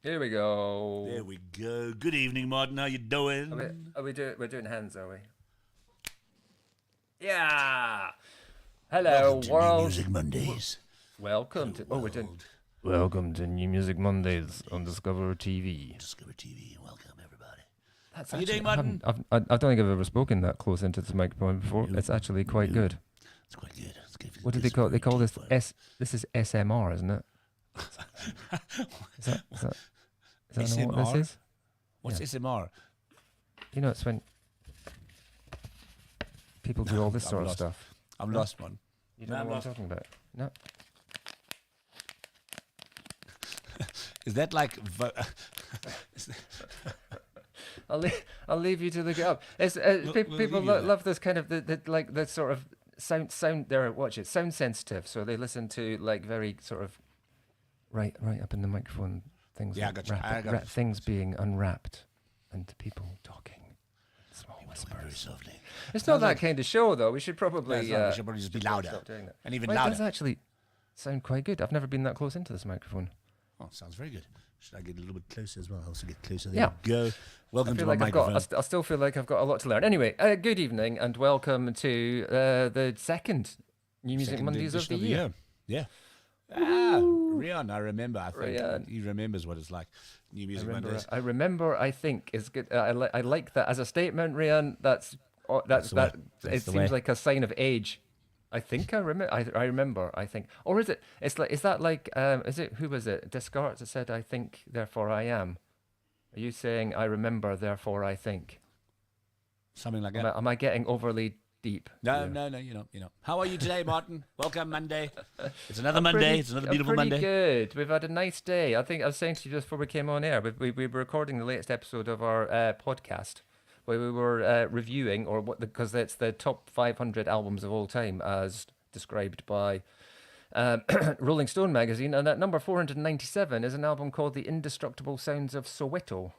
Here we go. There we go. Good evening, Martin. How you doing? We're doing hands, are we? Yeah. Hello, Welcome to world. New Music Mondays. Welcome to. Hello, we're doing. world. Welcome to New Music Mondays on DiscovrTV. DiscovrTV. Welcome, everybody. That's How you actually- doing, Martin? I don't think I've ever spoken that close into this microphone before. It's actually quite good. It's quite good. It's good for What do the they call it? They call this discovery This is SMR, isn't it? Is that know what SMR? this is? What's Yeah. SMR? You know, it's when people do all this I'm sort of lost. stuff. I'm lost, man. You No, don't I'm know what I'm lost. talking about. No. Is that like... I'll leave you to look it up. It's We'll people leave you there. love this kind of the sort of sound. They're sound sensitive, so they listen to like very sort of right up in the microphone things. Yeah, I like got you. I got you. things being unwrapped and people talking in small Very whispers. softly. It's not that kind of show though. We should probably We should probably just be louder. stop doing that. And even Well, it louder. does actually sound quite good. I've never been that close into this microphone. Oh, sounds very good. Should I get a little bit closer as well? I'll also get closer. Yeah. There we go. Welcome I to feel my like microphone. I still feel like I've got a lot to learn. Anyway, good evening and welcome to the second New Music Second Mondays of edition the year. Yeah. Rian, I remember. I think Rian. he remembers what it's like. New Music Mondays. I remember. I think is good. I like that as a statement, Rian. That's the way. that. That's It the seems way. like a sign of age. I think I remember. I remember. I think, or is it? It's like. Is that like? Is it? Who was it? Descartes that said, "I think, therefore I am." Are you saying, "I remember, therefore I think"? Something like Am that. I, am I getting overly deep? No, here? no, you know. How are you today, Martin? Welcome, Monday. It's another I'm Monday. pretty- It's another I'm beautiful pretty Monday. Good. We've had a nice day. I think I was saying to you just before we came on air, we were recording the latest episode of our podcast where we were reviewing, or what, because it's the top 500 albums of all time as described by Rolling Stone magazine, and at number 497 is an album called "The Indestructible Sounds of Soweto."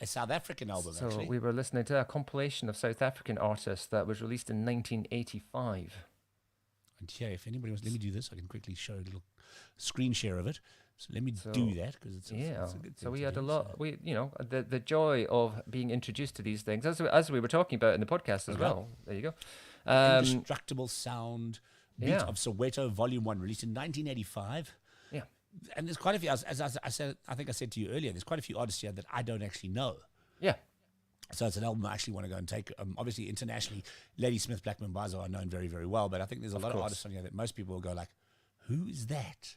A South African album, So actually. we were listening to a compilation of South African artists that was released in 1985. And yeah, if anybody wants, let me do this. I can quickly show a little screen share of it. So let me So, do that because it's Yeah, a good thing so we to had a do, lot. so. We, the joy of being introduced to these things, as we were talking about in the podcast as Okay. well. There you go. Indestructible Sound Beat yeah. of Soweto, Volume 1, released in 1985. Yeah. And there's quite a few, as I said, I think I said to you earlier, there's quite a few artists here that I don't actually know. Yeah, So it's an album I actually want to go and take. Obviously, internationally, Ladysmith Black Mambazo are known very, very well, but I think there's a lot of course. artists on here that most people will go like, who is that?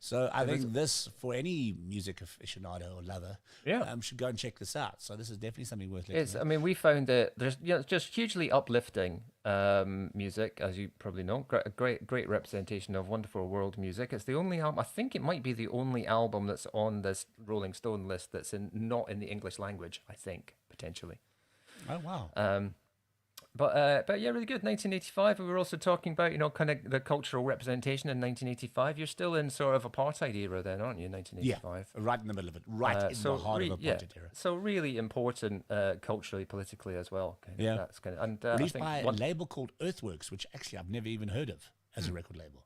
So I think this, for any music aficionado or lover, Yeah. should go and check this out. So this is definitely something worth looking it's. at. I mean, we found it. There's it's just hugely uplifting music, as you probably know. Great representation of wonderful world music. It's the only album. I think it might be the only album that's on this Rolling Stone list that's not in the English language. I think potentially. Oh, wow. But yeah, really good. 1985. We were also talking about, kind of the cultural representation in 1985. You're still in sort of apartheid era then, aren't you? 1985. Right in the middle of it, right in the heart of apartheid era. So really important culturally, politically as well. Yeah. That's kind of, and I Released think by a label called Earthworks, which actually I've never even heard of as a record label.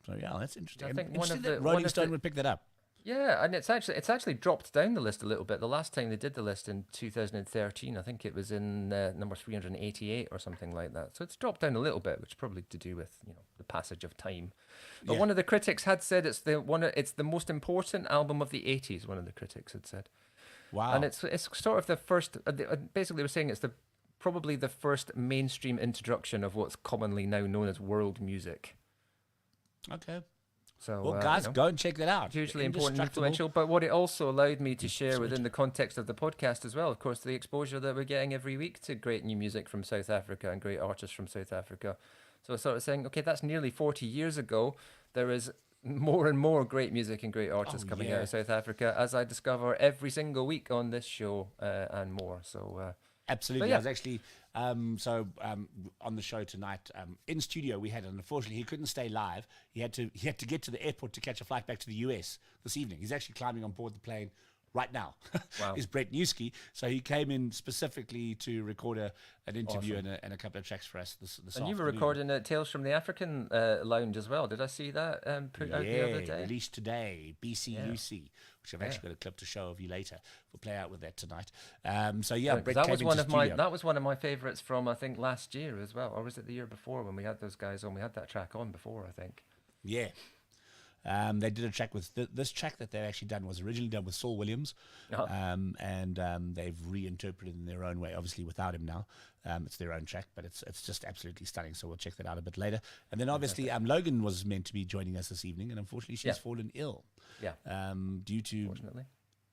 So yeah, that's interesting. I think one Interesting of that the- Rolling one of Stone the- would pick that up. yeah, and it's actually dropped down the list a little bit. The last time they did the list in 2013, I think it was in number 388 or something like that. So it's dropped down a little bit, which is probably to do with the passage of time. But Yeah. one of the critics had said it's the most important album of the 80s. One of the critics had said, Wow. and it's sort of the first. Basically, we're saying it's probably the first mainstream introduction of what's commonly now known as world music. Okay. So Well, guys, you know, go and check that out. hugely important, Indestructible. influential. But what it also allowed me to share Sweet. within the context of the podcast as well, of course, the exposure that we're getting every week to great new music from South Africa and great artists from South Africa. So sort of saying, okay, that's nearly 40 years ago. There is more and more great music and great artists coming out yeah. of South Africa, as I discover every single week on this show and more. So Absolutely. yeah. I was actually on the show tonight in studio. We had, unfortunately, he couldn't stay live. He had to get to the airport to catch a flight back to the US this evening. He's actually climbing on board the plane right now Wow. is Brett Newski. So he came in specifically to record an interview and a couple of tracks for us this And you were afternoon. recording Tales from the African Lounge as well. Did I see that put out the other day? Released today, BCUC, which I've actually got a clip to show of you later. We'll play out with that tonight. So Brett that came was into one of studio. that was one of my favourites from I think last year as well, or was it the year before when we had those guys on? We had that track on before, I think. Yeah. They did a track with this track that they've actually done was originally done with Saul Williams, and they've reinterpreted in their own way. Obviously, without him now, it's their own track, but it's just absolutely stunning. So we'll check that out a bit later. And then obviously, Logan was meant to be joining us this evening, and unfortunately, she's fallen ill. Yeah. Due to Fortunately.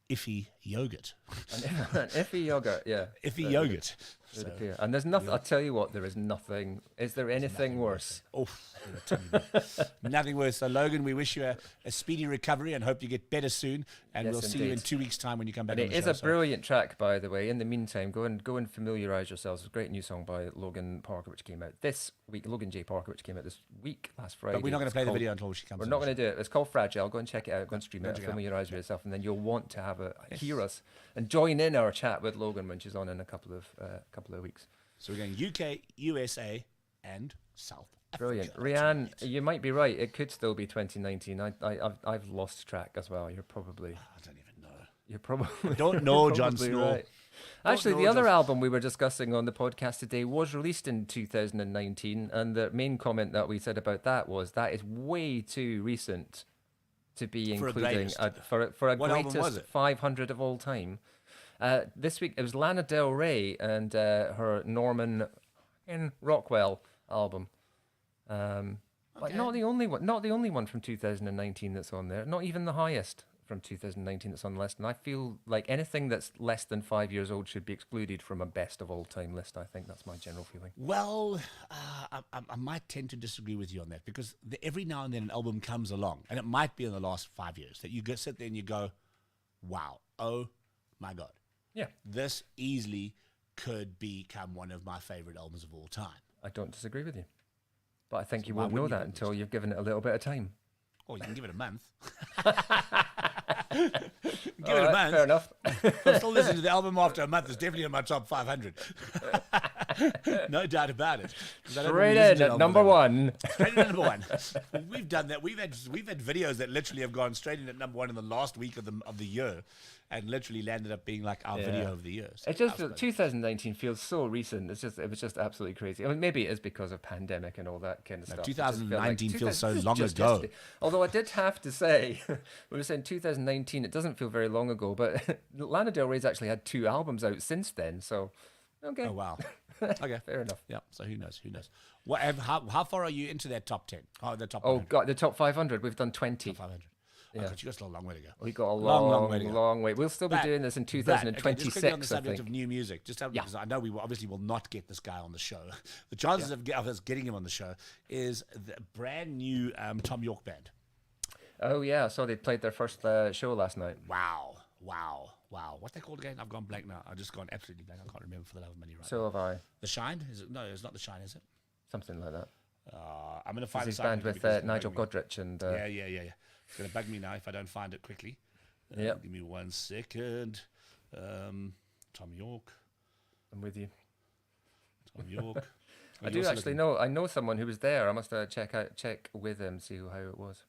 iffy yogurt. An iffy yogurt, yeah. Iffy yogurt. It would appear. And there's nothing. I'll tell you what. There is nothing. Is there anything worse? Nothing worse. So Logan, we wish you a speedy recovery and hope you get better soon. And Yes, we'll see you in indeed. 2 weeks' time when you come back. And on it the is show, a brilliant track, by the way. In the meantime, go and familiarise yourselves with a great new song by Logan Parker, which came out this week. Logan J Parker, which came out this week, last Friday. But we're not going to play the called- video until she comes. We're on not the going to do it. It's called Fragile. Go and check it out. Go and stream it. check it out. Familiarise with yourself, and then you'll want to hear us and join in our chat with Logan when she's on in a couple of weeks. So we're going UK, USA, and South Africa. Brilliant, Rianne. You might be right. It could still be 2019. I've lost track as well. You're probably. I don't even know. You're probably. Don't know, you're Jon probably Snow. right. Actually, know, the other Jon- album we were discussing on the podcast today was released in 2019, and the main comment that we said about that was that is way too recent to be For a including greatest. for a What album was greatest it? 500 of all time. This week it was Lana Del Rey and her Norman Rockwell album. But not the only one. Not the only one from 2019 that's on there. Not even the highest from 2019 that's on the list. And I feel like anything that's less than 5 years old should be excluded from a best of all time list. I think that's my general feeling. Well, I might tend to disagree with you on that because every now and then an album comes along, and it might be in the last 5 years, that you go sit there and you go, wow, oh my God. Yeah, This easily could become one of my favorite albums of all time. I don't disagree with you. But I think So you why won't know wouldn't you that put until you've given it a little bit of time. Or you can give it a month. Give it a month. Fair enough. I'm still listening to the album after a month. It's definitely in my top 500. No doubt about it. 'Cause I don't really Straight listen in to at albums number that much. one. Straight in at number one. We've done that. We've had videos that literally have gone straight in at number one in the last week of the year, and literally landed up being like our video of the year. So It just I suppose. 2019 feels so recent. It was just absolutely crazy. I mean, maybe it is because of pandemic and all that kind of stuff. It just felt 2019 feels so this is long just ago. yesterday. Although I did have to say, we were saying 2019. It doesn't feel very long ago, but Lana Del Rey's actually had 2 albums out since then. So, okay, Oh wow. Okay. fair enough. Yeah. So who knows? Who knows? What? How far are you into that top 10? Oh, the top. Oh 100, God, the top 500. We've done 20. top 500. Yeah. Oh, but you got still a long way to go. We got a Long long, way to go. long way. We'll still be But- doing this in But, okay, just 2026. quickly on the I subject think. of new music, just Yeah. because I know we obviously will not get this guy on the show. The chances of us getting him on the show is the brand new Tom York band. Oh yeah, I saw they played their first show last night. Wow. What they called again? I've gone blank now. I've just gone absolutely blank. I can't remember for the love of money right So have I. now. The Shine? Is it? No, it's not The Shine, is it? Something like that. I'm going to find His this band out with because it's gonna Nigel bug me. Godrich and Yeah. It's going to bug me now if I don't find it quickly. Yep. Give me 1 second. Tom York. I'm with you. Tom York. I do actually know. I know someone who was there. I must check with him, see how it was.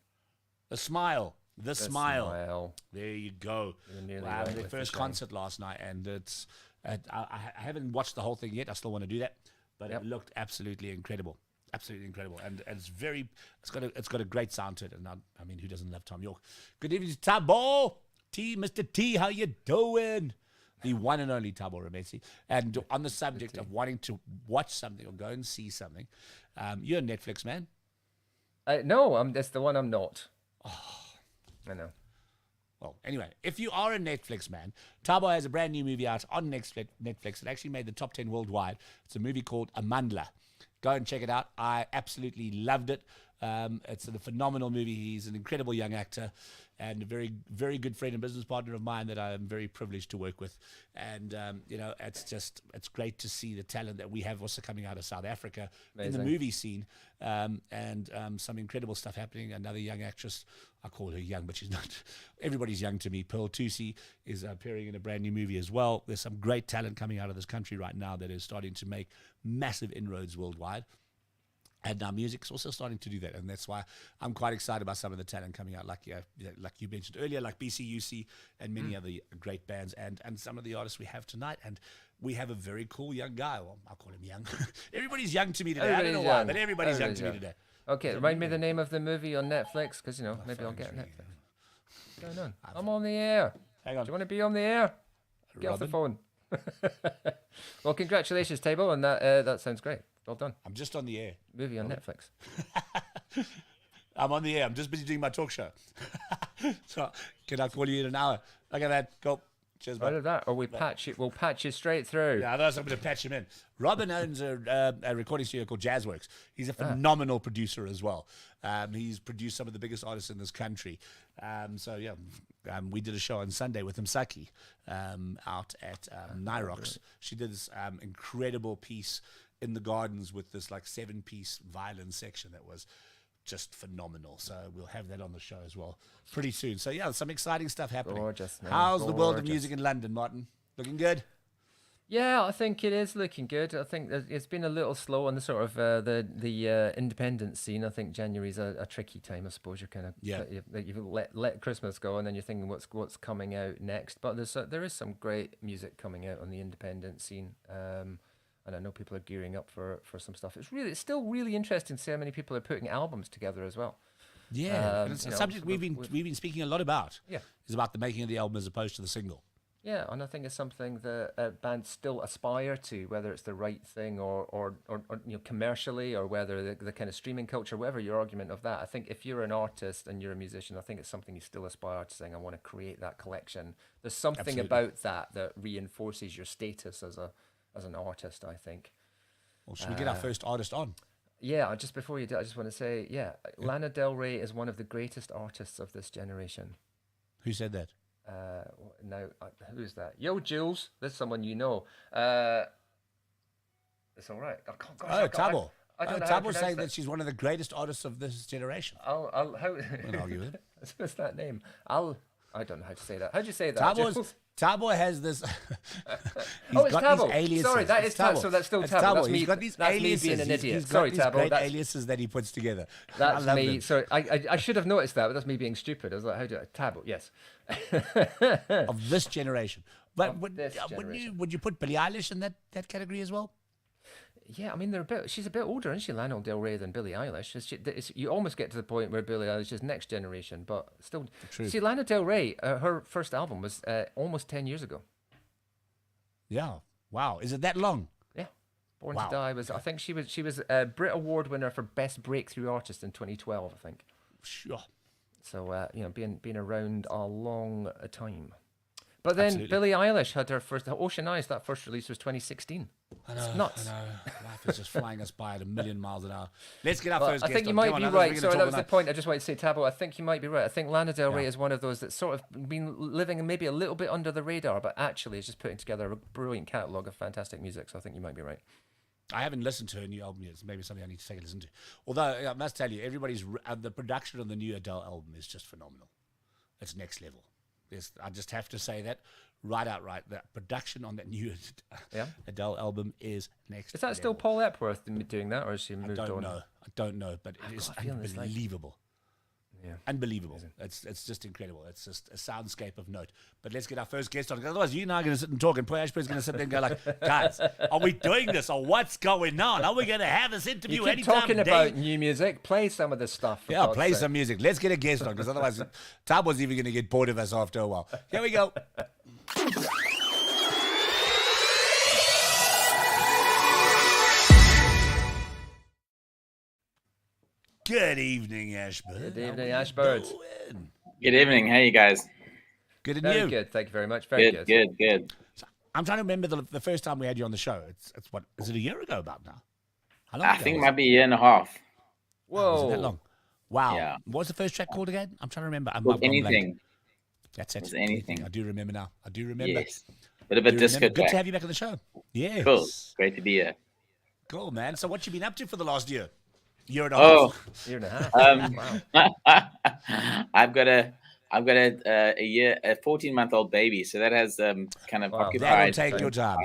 The Smile. The Smile. Smile. There you go. You're nearly Wow, right their with the first Shine. concert last night, and it's. I haven't watched the whole thing yet. I still want to do that, but Yep. it looked absolutely incredible, and it's very. It's got a great sound to it, and I mean, who doesn't love Tom York? Good evening, Tabo Mr. T. How you doing? The one and only Tabo Remesi. And on the subject of wanting to watch something or go and see something, you're a Netflix man. No, that's the one I'm not. I know. Well, anyway, if you are a Netflix man, Tabo has a brand new movie out on Netflix. It actually made the top 10 worldwide. It's a movie called Amandla. Go and check it out. I absolutely loved it. It's a phenomenal movie. He's an incredible young actor and a very, very good friend and business partner of mine that I am very privileged to work with. And, it's great to see the talent that we have also coming out of South Africa in the movie scene. And some incredible stuff happening. Another young actress, I call her young, but she's not. Everybody's young to me. Pearl Tusi is appearing in a brand new movie as well. There's some great talent coming out of this country right now that is starting to make massive inroads worldwide. And our music's also starting to do that, and that's why I'm quite excited about some of the talent coming out, like you mentioned earlier, like BCUC and many other great bands, and some of the artists we have tonight. And we have a very cool young guy. Well, I'll call him young. Everybody's young to me today. I don't know why, but everybody's young to me today. Okay, remind me the name of the movie on Netflix, because maybe I'll get Netflix. What's going on? I'm on the air. Hang on. Do you want to be on the air? Get off the phone. Well, congratulations, Table, and that sounds great. Well done. I'm just on the air. Movie on Netflix. I'm on the air. I'm just busy doing my talk show. So can I call you in an hour? Look at that. Go. Cheers, Out of that, or we'll patch you straight through. Yeah, otherwise I'm going to patch him in. Robin owns a recording studio called Jazzworks. He's a phenomenal producer as well. He's produced some of the biggest artists in this country. We did a show on Sunday with Msaki out at Nyrox. She did this incredible piece in the gardens with this like 7-piece violin section that was just phenomenal. So we'll have that on the show as well pretty soon. So yeah, some exciting stuff happening. Gorgeous, man. How's the world of music in London, Martin? Looking good? Yeah, I think it is looking good. I think it's been a little slow on the sort of the independent scene. I think January's a tricky time. I suppose you're kind of you let Christmas go, and then you're thinking what's coming out next. But there is some great music coming out on the independent scene. And I know people are gearing up for some stuff. It's still really interesting to see how many people are putting albums together as well. Yeah, and it's a subject we've been speaking a lot about. Yeah, is about the making of the album as opposed to the single. Yeah, and I think it's something that bands still aspire to, whether it's the right thing or commercially, or whether the kind of streaming culture, whatever your argument of that. I think if you're an artist and you're a musician, I think it's something you still aspire to, saying, I want to create that collection. There's something about that reinforces your status as an artist, I think. Well, should we get our first artist on? Yeah, just before you do, I just want to say, Lana Del Rey is one of the greatest artists of this generation. Who said that? Who's that? Yo, Jules, there's someone you know. It's all right. Tabo. Tabo's saying that she's one of the greatest artists of this generation. I'll argue with it. What's that name? I don't know how to say that. How do you say that? Tabo has this. It's Tabo. Sorry, that is Tabo. So that's still Tabo. That's me. He's got these that's aliases. Me being an idiot. He's got Sorry, these Tabo. Great aliases that he puts together. That's me. Sorry, I should have noticed that, but that's me being stupid. I was like, how do I? Tabo, yes. Of this generation. But would you put Billie Eilish in that category as well? Yeah, I mean, she's a bit older, isn't she, Lana Del Rey, than Billie Eilish? You almost get to the point where Billie Eilish is next generation, but still. True. See, Lana Del Rey, her first album was almost 10 years ago. Yeah. Wow. Is it that long? Yeah. Born to Die was. I think she was a Brit Award winner for Best Breakthrough Artist in 2012. I think. Sure. So being around a long time. But then Absolutely. Billie Eilish had her first. Ocean Eyes. That first release was 2016. I know. It's nuts. I know. Life is just flying us by at 1,000,000 miles an hour. Let's get our first guest. I think you might be right. Sorry, that was the point. I just wanted to say, Tabo. I think you might be right. I think Lana Del Rey is one of those that's sort of been living maybe a little bit under the radar, but actually is just putting together a brilliant catalogue of fantastic music. So I think you might be right. I haven't listened to her new album yet. It's maybe something I need to take a listen to. Although I must tell you, the production on the new Adele album is just phenomenal. It's next level. I just have to say that right outright. The production on that new Adele album is next level. Is that still Paul Epworth doing that, or has she moved on? I don't know, but it is unbelievable. Yeah. Unbelievable. Amazing. It's just incredible. It's just a soundscape of note. But let's get our first guest on. Otherwise, you and I are going to sit and talk, and poor Aschbird's going to sit there and go like, guys, are we doing this, or what's going on? Are we going to have this interview anytime? You keep talking about new music. Play some of this stuff. Yeah, play some music. Let's get a guest on, because otherwise, Tabo's even going to get bored of us after a while. Here we go. Good evening, Aschbird. Good evening, Aschbird. Good evening. How you guys? Good and Very you? good. Thank you very much. Very good. Good. So, I'm trying to remember the first time we had you on the show. It's what is it, a year ago about now? How long I ago think it was might be a year and a half. Whoa. Was it that long? Wow. Yeah. What was the first track called again? I'm trying to remember. I'm With gone blank. anything. That's it. With anything. I do remember now. I do remember. Yes. Bit of a disco Good to track. have you back on the show. Yes. Cool. Great to be here. Cool, man. So what you been up to for the last year? Year and a Oh, half? Year and a half. Wow. I've got a 14-month-old baby, so that has kind of occupied. That'll take your time.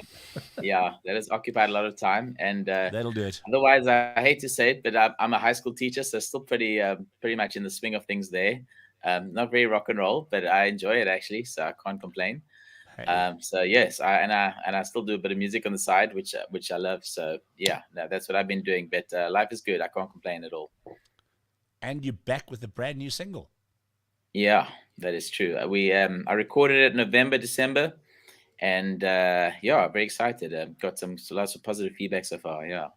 Yeah, that has occupied a lot of time, and That'll do it. otherwise, I hate to say it, but I'm a high school teacher, so still pretty much in the swing of things there. Not very rock and roll, but I enjoy it actually, so I can't complain. Hey. So yes, I still do a bit of music on the side, which I love. So yeah, no, that's what I've been doing. But life is good. I can't complain at all. And you're back with a brand new single. Yeah, that is true. I recorded it November, December, and yeah, very excited. Got lots of positive feedback so far. Yeah.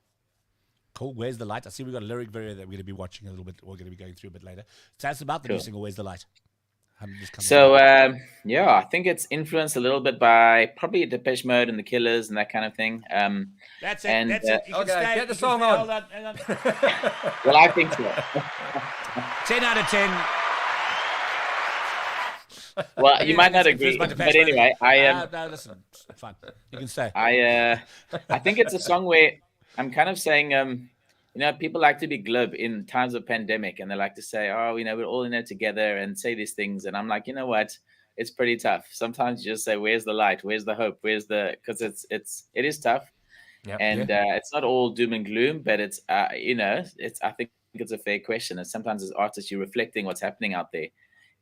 Cool. Where's the Light? I see we've got a lyric video that we're going to be watching a little bit. We're going to be going through a bit later. Tell us about the new single, Where's the Light? So yeah, I think it's influenced a little bit by probably Depeche Mode and the Killers and that kind of thing. That's it. And, that's it. Okay, get the song on. Hold on. Hang on. Well, I think so. 10 out of 10. Well, you might not agree, but anyway, no, listen, fine. You can say. I think it's a song where I'm kind of saying, people like to be glib in times of pandemic, and they like to say, oh, we're all in it together and say these things. And I'm like, you know what? It's pretty tough. Sometimes you just say, where's the light? Where's the hope? Because it is tough. Yep. And it's not all doom and gloom, but it's, I think it's a fair question. And sometimes as artists, you're reflecting what's happening out there.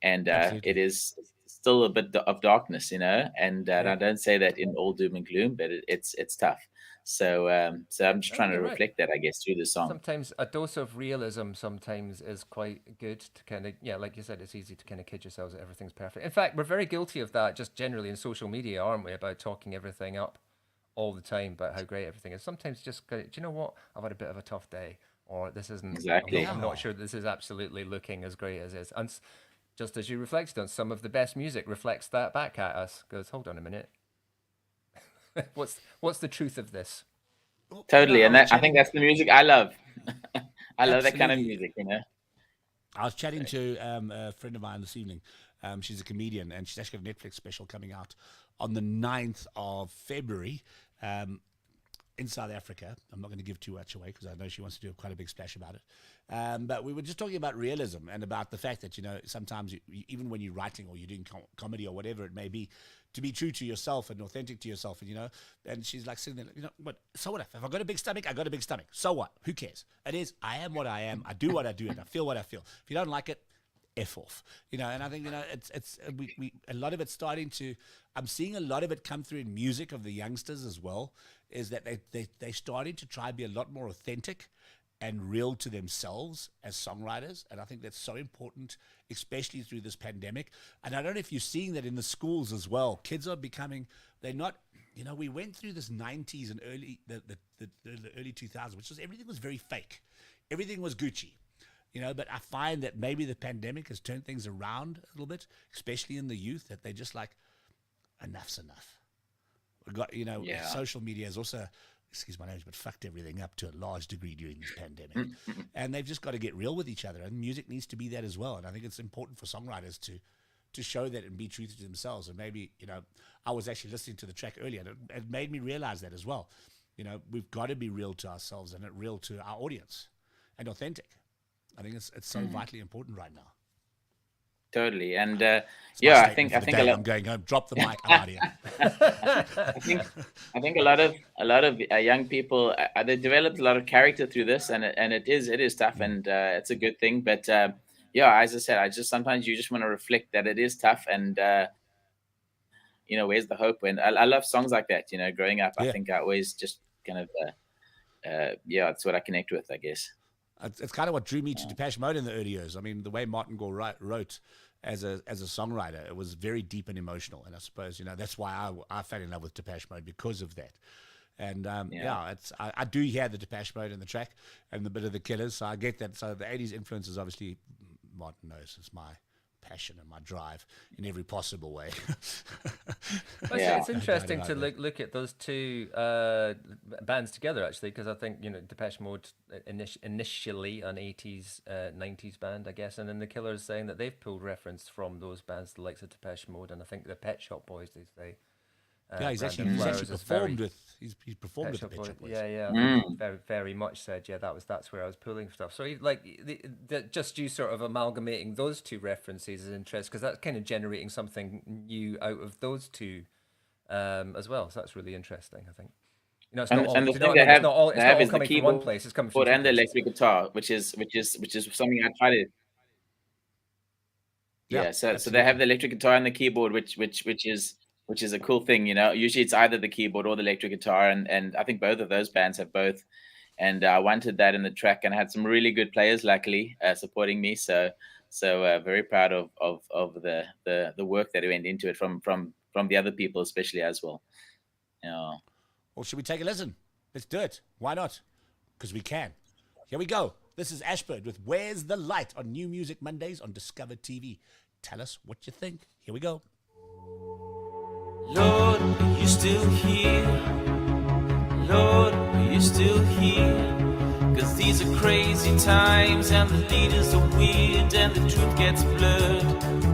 And it is still a bit of darkness, and I don't say that in all doom and gloom, but it's tough. So I'm just trying to reflect that, I guess, through the song. Sometimes a dose of realism sometimes is quite good to kind of, like you said, it's easy to kind of kid yourselves that everything's perfect. In fact, we're very guilty of that just generally in social media, aren't we, about talking everything up all the time about how great everything is. Sometimes just, do you know what? I've had a bit of a tough day, or this isn't, exactly. I'm not sure this is absolutely looking as great as it is. And just as you reflected on, some of the best music reflects that back at us. Goes, hold on a minute. What's the truth of this? Totally, and I think that's the music I love. I love that kind of music, I was chatting to a friend of mine this evening. She's a comedian, and she's actually got a Netflix special coming out on the 9th of February in South Africa. I'm not going to give too much away because I know she wants to do quite a big splash about it. But we were just talking about realism and about the fact that, sometimes even when you're writing or you're doing comedy or whatever it may be, to be true to yourself and authentic to yourself. And, and she's like sitting there, what? So what? If I got a big stomach, I got a big stomach. So what? Who cares? It is, I am what I am. I do what I do and I feel what I feel. If you don't like it, F off, and I think, it's we a lot of it's starting to, I'm seeing a lot of it come through in music of the youngsters as well, is that they're starting to try to be a lot more authentic and real to themselves as songwriters. And I think that's so important, especially through this pandemic. And I don't know if you're seeing that in the schools as well. Kids are becoming, they're not, we went through this 90s and the early 2000s, which was, everything was very fake. Everything was Gucci. But I find that maybe the pandemic has turned things around a little bit, especially in the youth, that they're just like, enough's enough. We've got, social media has also, excuse my language, but fucked everything up to a large degree during this pandemic. And they've just got to get real with each other. And music needs to be that as well. And I think it's important for songwriters to show that and be true to themselves. And maybe, I was actually listening to the track earlier, and it made me realize that as well. We've got to be real to ourselves and real to our audience and authentic. I think it's so vitally important right now. Totally, and I think a lot. I'm going home. Drop the mic. I'm out here. I think a lot of young people they developed a lot of character through this, and it is tough, and it's a good thing. But as I said, sometimes you just want to reflect that it is tough, and where's the hope? And I love songs like that. Growing up, I think I always just kind of it's what I connect with, I guess. It's kind of what drew me to Depeche Mode in the early years. I mean, the way Martin Gore wrote as a songwriter, it was very deep and emotional. And I suppose, that's why I fell in love with Depeche Mode, because of that. And I do hear the Depeche Mode in the track and the bit of the Killers. So I get that. So the 80s influence is obviously, Martin knows, it's my passion and my drive in every possible way. It's interesting to look at those two bands together, actually, because I think, Depeche Mode initially an 80s, 90s band, I guess, and then the Killers saying that they've pulled reference from those bands, the likes of Depeche Mode, and I think the Pet Shop Boys, they say. He's actually performed with the Pet Shop Boys. Very, very much said. Yeah, that's where I was pulling stuff. So just you sort of amalgamating those two references is interesting, because that's kind of generating something new out of those two as well. So that's really interesting, I think. It's not all, and the thing they have is the keyboard keyboard from one place. It's coming from and the electric guitar, which is something I try to. So they have the electric guitar and the keyboard, which is a cool thing, Usually it's either the keyboard or the electric guitar, and I think both of those bands have both. And I wanted that in the track, and I had some really good players, luckily, supporting me. So very proud of the work that went into it from the other people, especially as well. Well, should we take a listen? Let's do it. Why not? Because we can. Here we go. This is Aschbird with Where's the Light on New Music Mondays on DiscovrTV. Tell us what you think. Here we go. Lord, are you still here? Lord, are you still here? 'Cause these are crazy times and the leaders are weird and the truth gets blurred,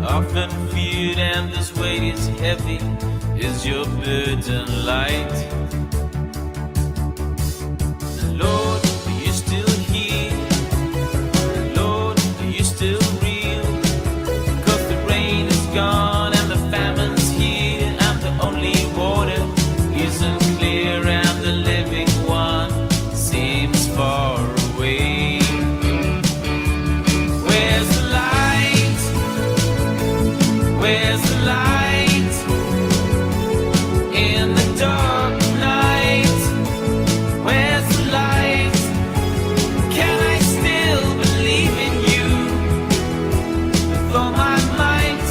often feared, and this weight is heavy. Is your burden light? Lord, are you still here? Lord, are you still real? 'Cause the rain is gone and the famine's here, and the only water isn't clear, and the living one seems far away. Where's the light? Where's the light? In the dark night, where's the light? Can I still believe in you with all my might?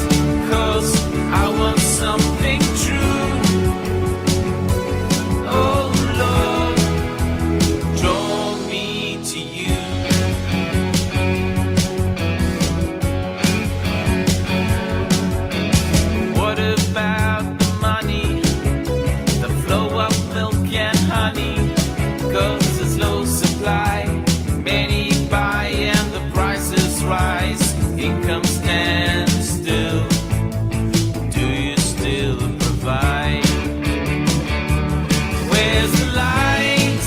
'Cause I want something true. Oh Lord, draw me to you. What about the money, the flow of milk and honey? 'Cause there's low supply, many buy and the prices rise. Income stands still. Do you still provide? Where's the light?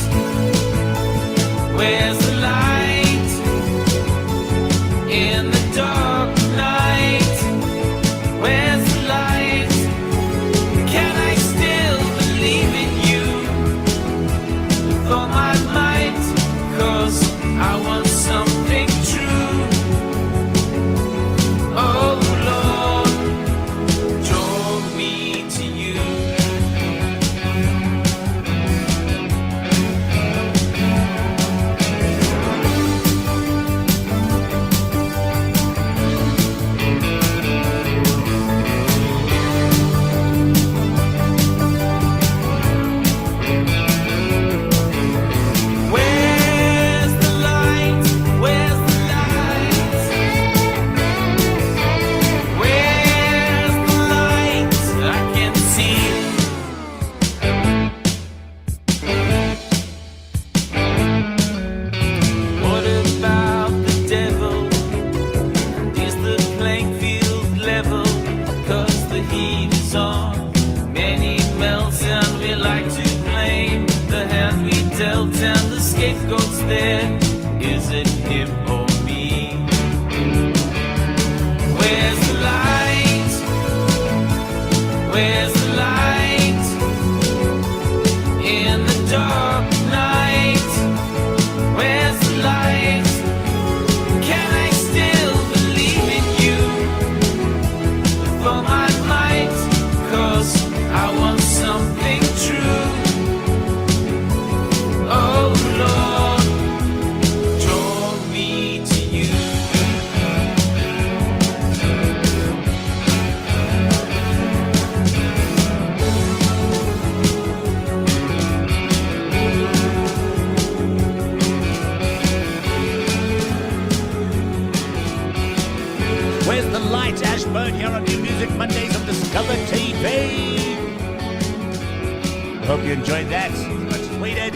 Where's the light? In the dark night, where's the light? Can I still believe in you with all my might? 'Cause I want something true. Oh Lord, draw me to you. Where's the light? Where's the light? Where's the light? I can see it. What about the devil? Is the playing field level? 'Cause the heat is on, many melt, and we like to blame the hand we dealt, and the scapegoat's there. Is it him or me? Where's the light? Where's the light? In the dark night, where's the light? Can I still believe in you with all my might? 'Cause I want something true. Oh Lord, draw me the light, Aschbird, here on New Music Mondays on Discover TV. Hope you enjoyed that as much as we did.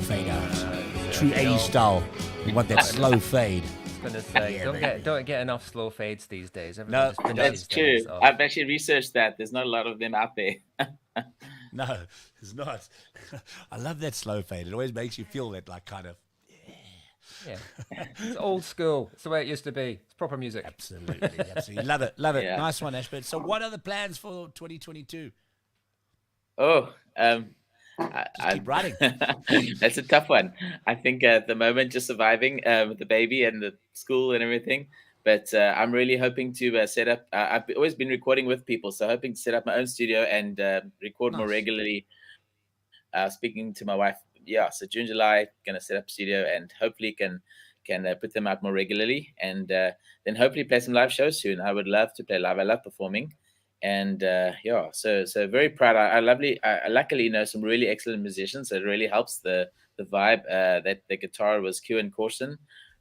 Fade out. True 80s style. We want that slow fade. Gonna say, don't get enough slow fades these days. No, that's true. I've actually researched that. There's not a lot of them out there. No, it's not. I love that slow fade. It always makes you feel that, like, kind of. Yeah, it's old school. It's the way it used to be. It's proper music. Absolutely, absolutely. Love it, love it. Yeah. Nice one, Aschbird. So, what are the plans for 2022? Oh, Keep writing. That's a tough one. I think at the moment, just surviving with the baby and the school and everything. But I'm really hoping to set up. I've always been recording with people, so hoping to set up my own studio and record more regularly. Speaking to my wife, so June, July, gonna set up a studio and hopefully can put them out more regularly, and then hopefully play some live shows soon. I would love to play live. I love performing. And so very proud. I luckily know some really excellent musicians. So it really helps the vibe. That the guitar was Kieran Corson,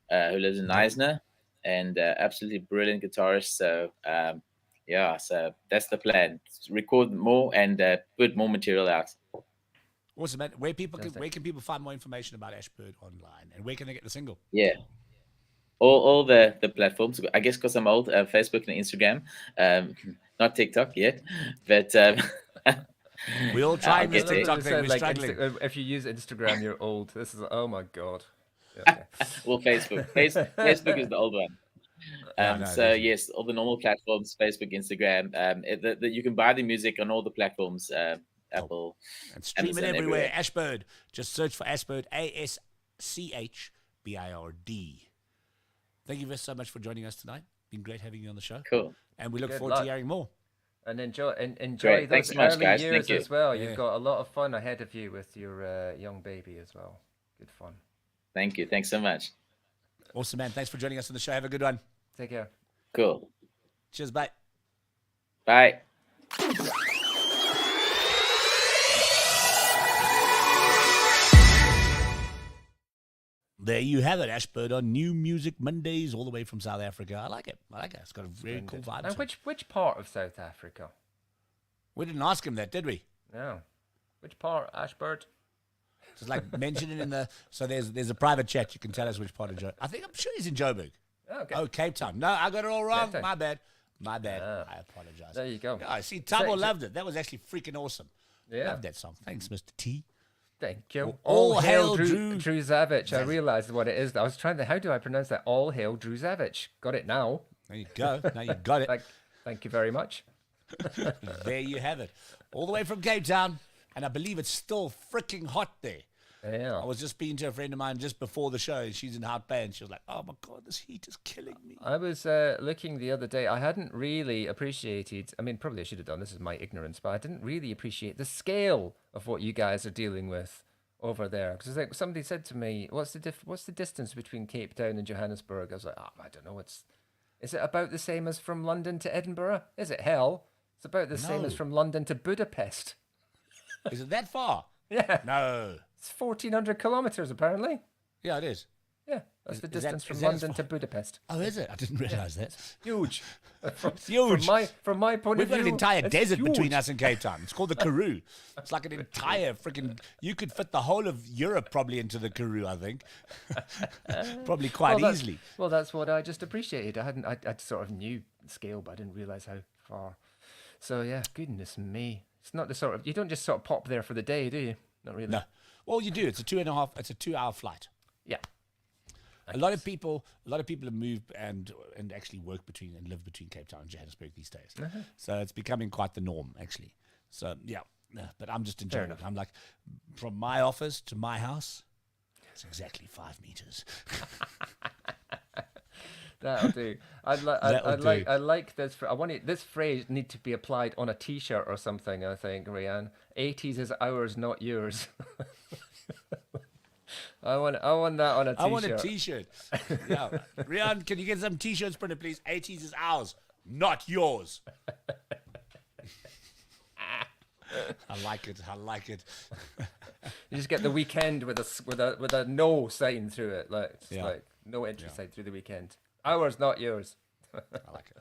who lives in Eisner, and absolutely brilliant guitarist. So so that's the plan: record more and put more material out. Awesome, man. Where can people find more information about Aschbird online, and where can they get the single? Yeah. All the platforms, I guess, because I'm old, Facebook and Instagram, not TikTok yet, but we all try this TikTok thing. We're like struggling. if you use Instagram, you're old. This is, oh my god. Yeah, okay. Well, Facebook is the old one. Yes, all the normal platforms, Facebook, Instagram. You can buy the music on all the platforms, Apple, and stream Amazon, it everywhere. Aschbird. Just search for Aschbird, ASCHBIRD. Thank you so much for joining us tonight. Been great having you on the show. Cool. And we look forward to hearing more. And enjoy Great. Thanks those so much, early guys. years Thank you. as well. You've got a lot of fun ahead of you with your young baby as well. Good fun. Thank you. Thanks so much. Awesome, man. Thanks for joining us on the show. Have a good one. Take care. Cool. Cheers, bye. Bye. There you have it, Aschbird on New Music Mondays, all the way from South Africa. I like it. It's got a very cool vibe. And which part of South Africa? We didn't ask him that, did we? No. Which part, Aschbird? Just like mention it in the. So there's a private chat. You can tell us which part of Joburg. I'm sure he's in Joburg. Okay. Oh, Cape Town. No, I got it all wrong. Cape Town. My bad. I apologize. There you go. I see. Tabo loved it. That was actually freaking awesome. Yeah. Loved that song. Thanks, Mr. T. Thank you. All hail Drew Zavich. I realized what it is. I was trying to. How do I pronounce that? All hail Drew Zavich. Got it now. There you go. Now you got it. Thank you very much. There you have it. All the way from Cape Town. And I believe it's still freaking hot there. Yeah. I was just speaking to a friend of mine just before the show. She's in Hout Bay, and she was like, "Oh my god, this heat is killing me." I was looking the other day. I hadn't really appreciated. I mean, probably I should have done. This is my ignorance, but I didn't really appreciate the scale of what you guys are dealing with over there. Because like somebody said to me, "What's the distance between Cape Town and Johannesburg?" I was like, I don't know. Is it about the same as from London to Edinburgh? Is it hell? It's about the same as from London to Budapest. Is it that far? Yeah. No. It's 1,400 kilometers apparently. Yeah, it is. Yeah, that's the distance from is that London to Budapest. Oh, is it? I didn't realize that. Huge. It's huge. From my point We've of view, got an entire it's desert huge. between us and Cape Town. It's called the Karoo. It's like an entire freaking. You could fit the whole of Europe probably into the Karoo, I think. Probably quite easily. Well, that's what I just appreciated. I sort of knew the scale, but I didn't realize how far. So yeah, goodness me. It's not the sort of, you don't just sort of pop there for the day, do you? Not really. No. Well, you do. It's a 2-hour flight. Yeah. A lot of people have moved and actually work between and live between Cape Town and Johannesburg these days. Uh-huh. So it's becoming quite the norm, actually. So yeah, but I'm just enjoying it. I'm like, from my office to my house, it's exactly 5 meters. That'll do. I like this. This phrase need to be applied on a T-shirt or something. I think, Rianne. 80s is ours, not yours. I want that on a T-shirt. I want a T-shirt. Yeah, Rianne, can you get some T-shirts printed, please? 80s is ours, not yours. I like it. You just get the weekend with a no sign through it, like No entry side through the weekend. Ours, not yours. I like it.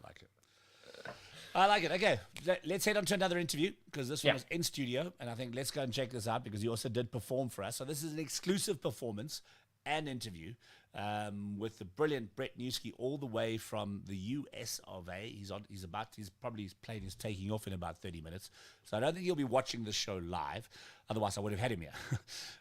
I like it. Okay, let's head on to another interview because this one is in studio, and I think let's go and check this out because he also did perform for us. So this is an exclusive performance and interview with the brilliant Brett Newski, all the way from the US of A. He's probably his plane is taking off in about 30 minutes, so I don't think he'll be watching the show live. Otherwise, I would have had him here.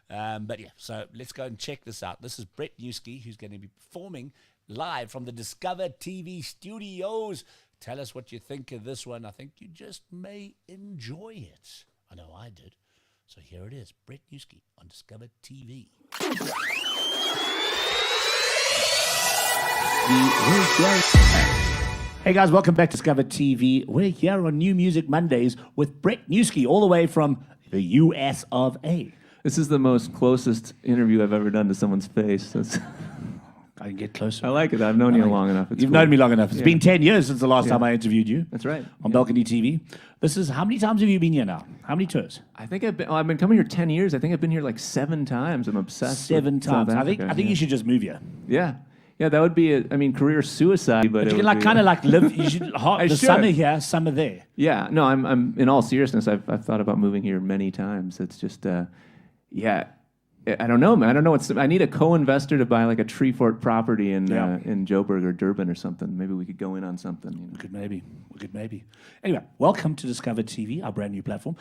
But yeah, so let's go and check this out. This is Brett Newski, who's going to be performing live from the DiscovrTV studios. Tell us what you think of this one. I think you just may enjoy it. I know I did. So here it is, Brett Newski on DiscovrTV. Hey guys, welcome back to DiscovrTV. We're here on New Music Mondays with Brett Newski, all the way from the US of A. This is the most closest interview I've ever done to someone's face. I can get closer. I like it. I've known you long enough. You've known me long enough. It's been 10 years since the last time I interviewed you. That's right. On Balcony TV. This is, how many times have you been here now? How many tours? I think I've been coming here 10 years. I think I've been here like 7 times. I'm obsessed. 7 with times. South I think Africa, you should just move here. Yeah. Yeah, that would be career suicide, but you can kind of live. You should summer here, summer there. Yeah. No, I'm in all seriousness, I've thought about moving here many times. It's just I don't know, man. I don't know. I need a co-investor to buy like a tree fort property in Joburg or Durban or something. Maybe we could go in on something. You know? We could maybe. Anyway, welcome to DiscovrTV, our brand new platform.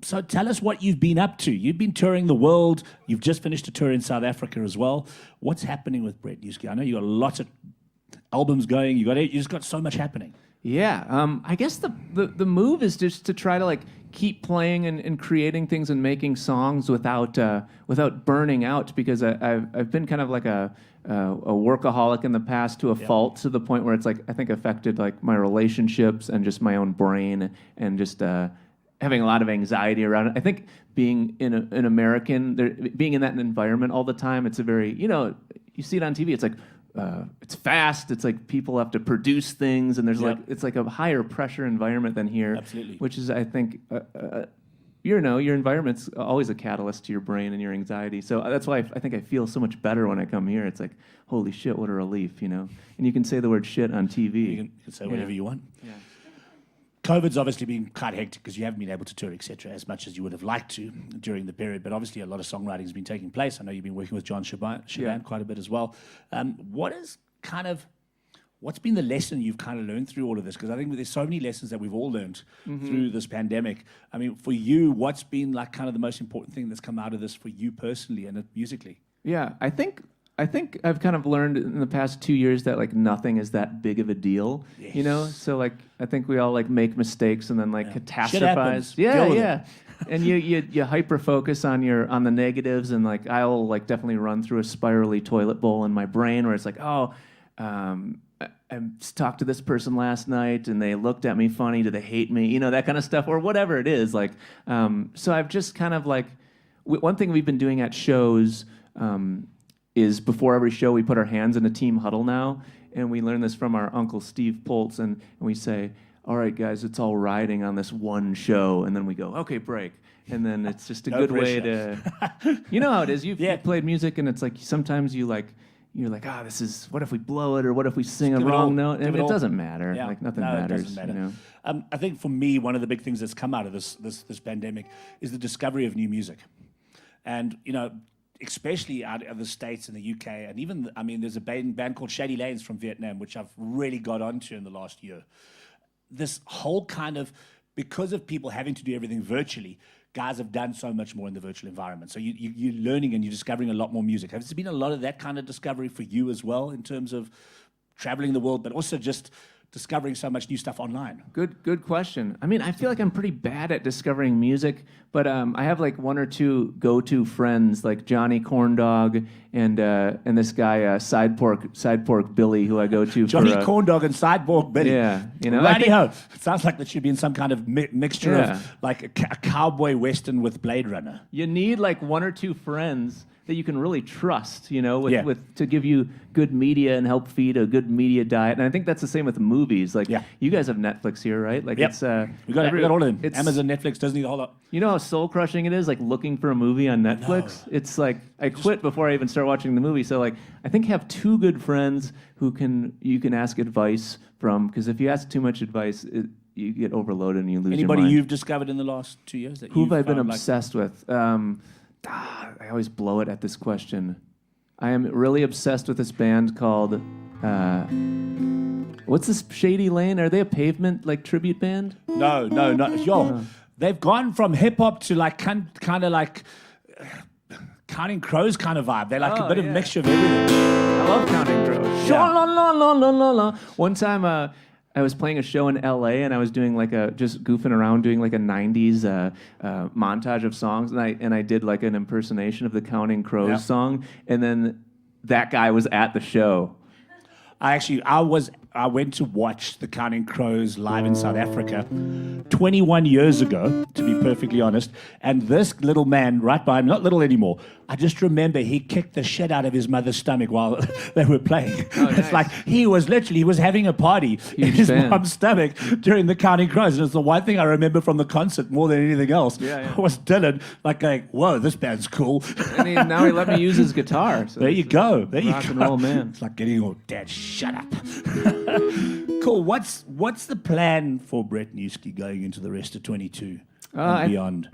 So tell us what you've been up to. You've been touring the world. You've just finished a tour in South Africa as well. What's happening with Brett Newski? I know you got lots of albums going. You just got so much happening. Yeah, I guess the move is just to try to like keep playing and creating things and making songs without burning out, because I've been kind of like a workaholic in the past to a fault, to the point where it's like I think affected like my relationships and just my own brain and just having a lot of anxiety around it. I think being an American, being in that environment all the time, it's a very, you see it on TV, it's like it's fast. It's like people have to produce things, and there's it's like a higher pressure environment than here. Absolutely. Which is, I think, your environment's always a catalyst to your brain and your anxiety. So that's why I think I feel so much better when I come here. It's like, holy shit, what a relief, And you can say the word shit on TV. You can say whatever you want. Yeah. COVID's obviously been quite hectic because you haven't been able to tour, etc., as much as you would have liked to during the period. But obviously, a lot of songwriting has been taking place. I know you've been working with John Shaban quite a bit as well. What's been the lesson you've kind of learned through all of this? Because I think there's so many lessons that we've all learned through this pandemic. I mean, for you, what's been like kind of the most important thing that's come out of this for you personally and musically? Yeah, I think I've kind of learned in the past 2 years that like nothing is that big of a deal, So like I think we all like make mistakes and then like catastrophize. Yeah. And you hyper focus on the negatives, and like I'll like definitely run through a spirally toilet bowl in my brain where it's like, I talked to this person last night and they looked at me funny. Do they hate me? That kind of stuff, or whatever it is. Like, so I've just kind of like one thing we've been doing at shows. Is before every show we put our hands in a team huddle now, and we learned this from our uncle Steve Poltz, and we say, all right guys, it's all riding on this one show, and then we go, okay, break, and then it's just a good way to, you know how it is, you've played music, and it's like sometimes you're like, this is, what if we blow it, or what if we sing a wrong note, and it doesn't matter, like nothing matters. It doesn't matter. I think for me, one of the big things that's come out of this pandemic is the discovery of new music, and especially out of the States and the UK, and even, there's a band called Shady Lanes from Vietnam, which I've really got onto in the last year. This whole kind of, because of people having to do everything virtually, guys have done so much more in the virtual environment. So you're learning and you're discovering a lot more music. Has there been a lot of that kind of discovery for you as well, in terms of traveling the world, but also just discovering so much new stuff online? Good question. I feel like I'm pretty bad at discovering music, but I have like one or two go-to friends, like Johnny Corndog and this guy Side Pork Billy, who I go to. Johnny Corndog and Side Pork Billy. Yeah, Righty-ho. It sounds like that should be in some kind of mixture of like a cowboy western with Blade Runner. You need like one or two friends that you can really trust, you know, with to give you good media and help feed a good media diet. And I think that's the same with movies. Like, you guys have Netflix here, right? Like, it's we got all of them. Amazon, Netflix, Disney, the whole lot. You know how soul crushing it is, like looking for a movie on Netflix. It's like I quit before I even start watching the movie. So like, I think have two good friends who you can ask advice from, because if you ask too much advice, you get overloaded and you lose Anybody your mind. you've discovered in the last 2 years that who have I been found, obsessed with? I always blow it at this question. I am really obsessed with this band called what's this, Shady Lane? Are they a Pavement like tribute band? No. Yo, they've gone from hip hop to like kind of like Counting Crows kind of vibe. They're like a bit of mixture of everything. I love Counting Crows. Yeah. La, la, la, la, la, la. One time I was playing a show in LA and I was doing like just goofing around doing like a 90s montage of songs, and I did like an impersonation of the Counting Crows song, and then that guy was at the show. I went to watch the Counting Crows live in South Africa 21 years ago, to be perfectly honest. And this little man right behind me, not little anymore, I just remember he kicked the shit out of his mother's stomach while they were playing. It's like he was having a party in his mom's stomach during the Counting Crows. And it's the one thing I remember from the concert more than anything else. Was Dylan like going, whoa, this band's cool. And now he let me use his guitar. So there you go. There you go. Rock and roll, man. It's like getting old, Dad, shut up. Cool. What's the plan for Brett Newski going into the rest of 22 and beyond?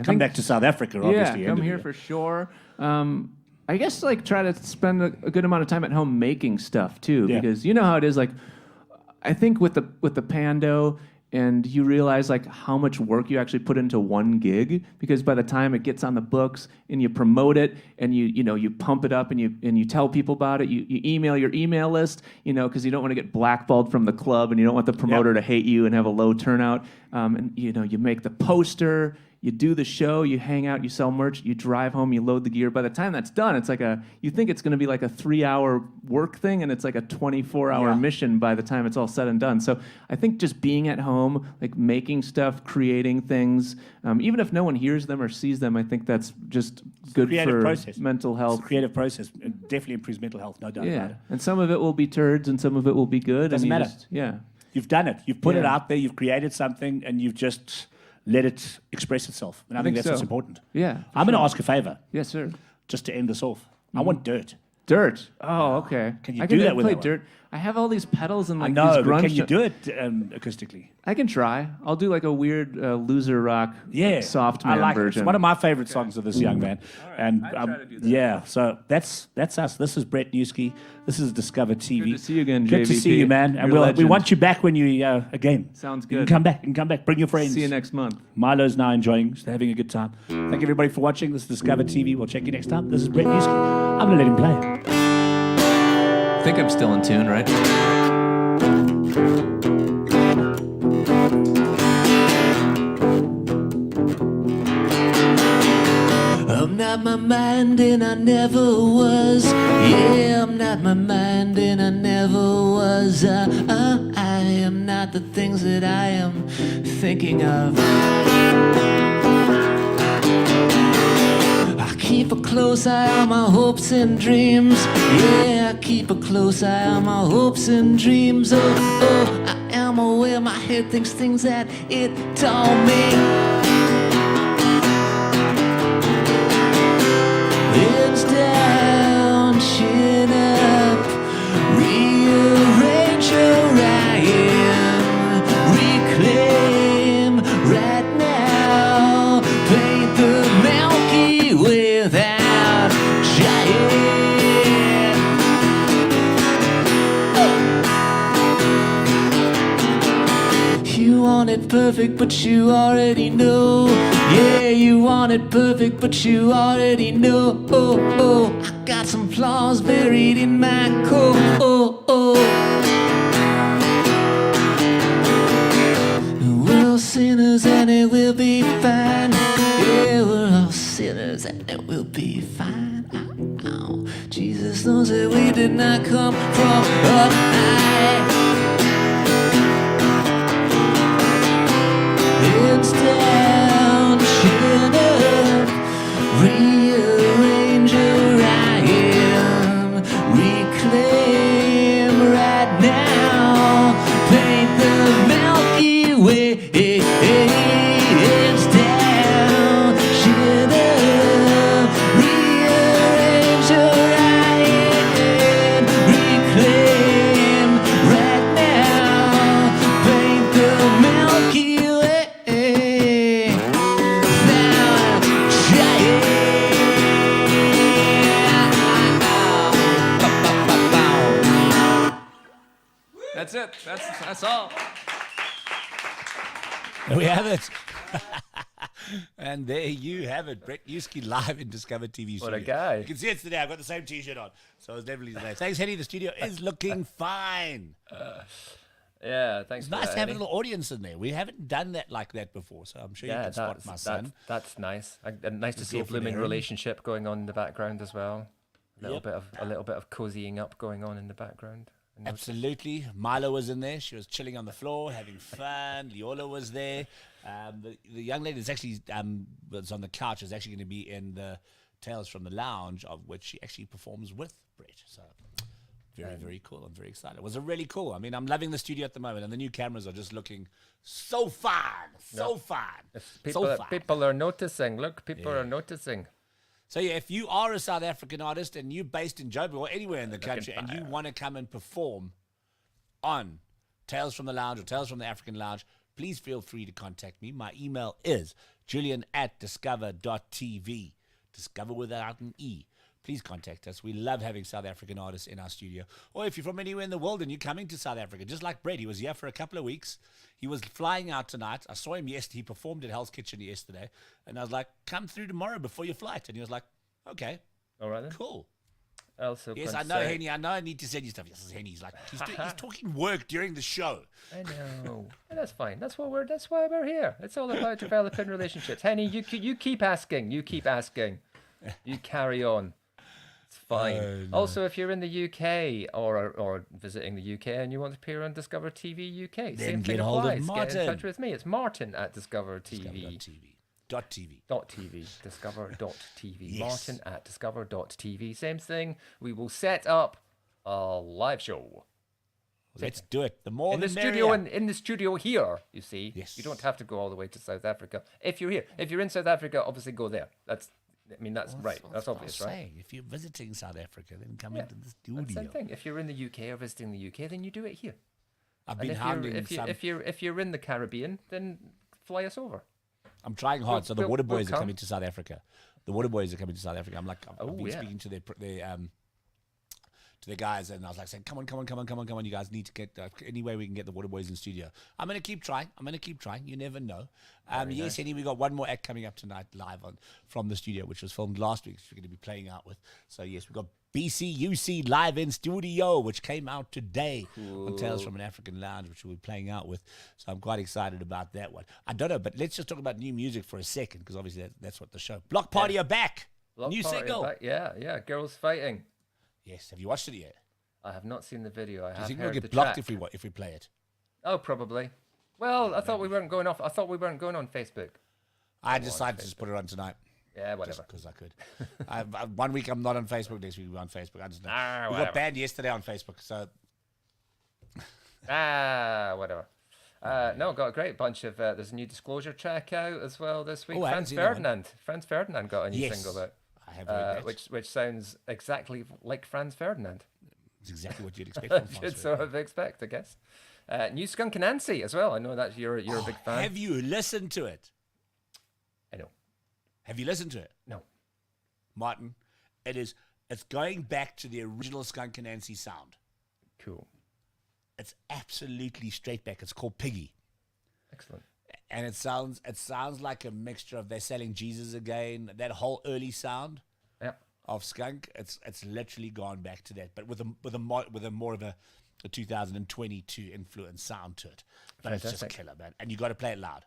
Come back to South Africa, obviously. Yeah, come here for sure. I guess like try to spend a good amount of time at home making stuff too, because you know how it is. Like, I think with the Pando, and you realize like how much work you actually put into one gig, because by the time it gets on the books and you promote it and you pump it up and you tell people about it, you email your email list, because you don't want to get blackballed from the club and you don't want the promoter to hate you and have a low turnout. And you make the poster, you do the show, you hang out, you sell merch, you drive home, you load the gear. By the time that's done, it's like you think it's going to be like a 3-hour work thing, and it's like a 24-hour mission by the time it's all said and done. So I think just being at home, like making stuff, creating things, even if no one hears them or sees them, I think that's just good for mental health. It's a creative process. It definitely improves mental health, no doubt about it. And some of it will be turds and some of it will be good. Doesn't matter. You've done it. You've put it out there. You've created something, and you've just let it express itself. And I think that's what's important. Yeah. I'm going to ask a favor. Yes, sir. Just to end this off. I want dirt. Dirt. Oh, okay. Can you do that with it? Dirt. I have all these pedals and like I know, these grunge. but can you do it acoustically? I can try. I'll do like a weird loser rock soft man version. It's one of my favorite songs of this young man. Right. And I'd try to do that. So that's us. This is Brett Newski. This is DiscovrTV. Good to see you again, Good JVP. to see you, man. And we want you back when you again. Sounds good. You can come back. Bring your friends. See you next month. Milo's now enjoying, having a good time. Thank everybody for watching. This is DiscovrTV. We'll check you next time. This is Brett Newski. I'm going to let him play. I think I'm still in tune, right? I'm not my mind and I never was. Yeah, I'm not my mind and I never was. I am not the things that I am thinking of. I keep a close eye on my hopes and dreams. Yeah, I keep a close eye on my hopes and dreams. Oh, I am aware my head thinks things that it told me. Heads down, chin up, rearrange where I am, reclaim right now, paint the Milky without giant. You want it perfect, but you already know. Yeah, you want it perfect, but you already know. I got some flaws buried in my code. We're all sinners and it will be fine. Yeah, we're all sinners and it will be fine. Jesus knows that we did not come from up high. Heads down, chin up, rearrange That's it. That's all. There we have it. And there you have it. Brett Newski live in DiscovrTV. What a guy. You can see it's today. I've got the same T-shirt on. So it's definitely today. Thanks, Henny. The studio is looking fine. Yeah, thanks. It's nice to have a little audience in there. We haven't done that like that before, so I'm sure you can spot my son. That's nice. And nice to see a blooming relationship going on in the background as well. A little bit of cozying up going on in the background. Absolutely. Milo was in there. She was chilling on the floor, having fun. Leola was there. The young lady that's actually was on the couch is actually going to be in the Tales from the Lounge, of which she actually performs with Brett. So very, very cool. I'm very excited. It was a really cool. I mean, I'm loving the studio at the moment, and the new cameras are just looking so fun. So fun. People are noticing. Look, people are noticing. So yeah, if you are a South African artist and you're based in Joburg or anywhere in the country and you want to come and perform on Tales from the Lounge or Tales from the African Lounge, please feel free to contact me. My email is julian@discover.tv. Discover without an E. Please contact us. We love having South African artists in our studio. Or if you're from anywhere in the world and you're coming to South Africa, just like Brett, he was here for a couple of weeks. He was flying out tonight. I saw him yesterday. He performed at Hell's Kitchen yesterday. And I was like, come through tomorrow before your flight. And he was like, okay. All right then. Cool. Also yes, I know, Henny. I know I need to send you stuff. Yes, Henny. He's like, he's talking work during the show. I know. That's fine. That's why we're here. It's all about developing relationships. Henny, you keep asking. You keep asking. You carry on. It's fine. No. Also, if you're in the UK or visiting the UK and you want to appear on Discover TV UK, then same get thing hold applies. of Martin. Get in touch with me. It's Martin at DiscoverTV. .tv. Discover.tv. Yes. Martin at Discover.tv. Same thing. We will set up a live show. Let's do it. The more in the the merrier. studio in the studio here, you see. Yes. You don't have to go all the way to South Africa. If you're here. If you're in South Africa, obviously go there. That's right. That's obvious, right? Saying. If you're visiting South Africa, then come into the studio. Same thing. If you're in the UK or visiting the UK, then you do it here. I've been hounding if you're in the Caribbean, then fly us over. I'm trying hard. So the Water Boys are coming to South Africa. The Water Boys are coming to South Africa. I'm like, I've been speaking to their guys, and I was like saying, come on. You guys need to get any way we can get the Water Boys in studio. I'm going to keep trying. You never know. Yes, Henny, we got one more act coming up tonight live from the studio, which was filmed last week, which we're going to be playing out with. So yes, we got BCUC live in studio, which came out today on Tales from an African Lounge, which we'll be playing out with. So I'm quite excited about that one. I don't know, but let's just talk about new music for a second, because obviously that's what the show. Block Party are back. New single. Yeah, Girls Fighting. Yes. Have you watched it yet? I have not seen the video. Do you think we'll get blocked if we play it? Oh, probably. Well, I thought we weren't going off. I thought we weren't going on Facebook. I decided to just put it on tonight. Yeah, whatever. Because I could. 1 week I'm not on Facebook. Next week we're on Facebook. I just know. We whatever. got banned yesterday on Facebook. So. Whatever. No, got a great bunch of. There's a new Disclosure track out as well this week. Oh, Franz Ferdinand got a new single out. I have heard that. Which sounds exactly like Franz Ferdinand. It's exactly what you'd expect from Franz You'd sort of expect, I guess. New Skunk and Nancy as well. I know that you're a big fan. Have you listened to it? I know. Have you listened to it? No. Martin, it's going back to the original Skunk and Nancy sound. Cool. It's absolutely straight back. It's called Piggy. Excellent. And it sounds like a mixture of They're Selling Jesus Again, that whole early sound of Skunk. It's literally gone back to that, but with a more of a 2022 influence sound to it. But Fantastic. It's just killer, man. And you got to play it loud.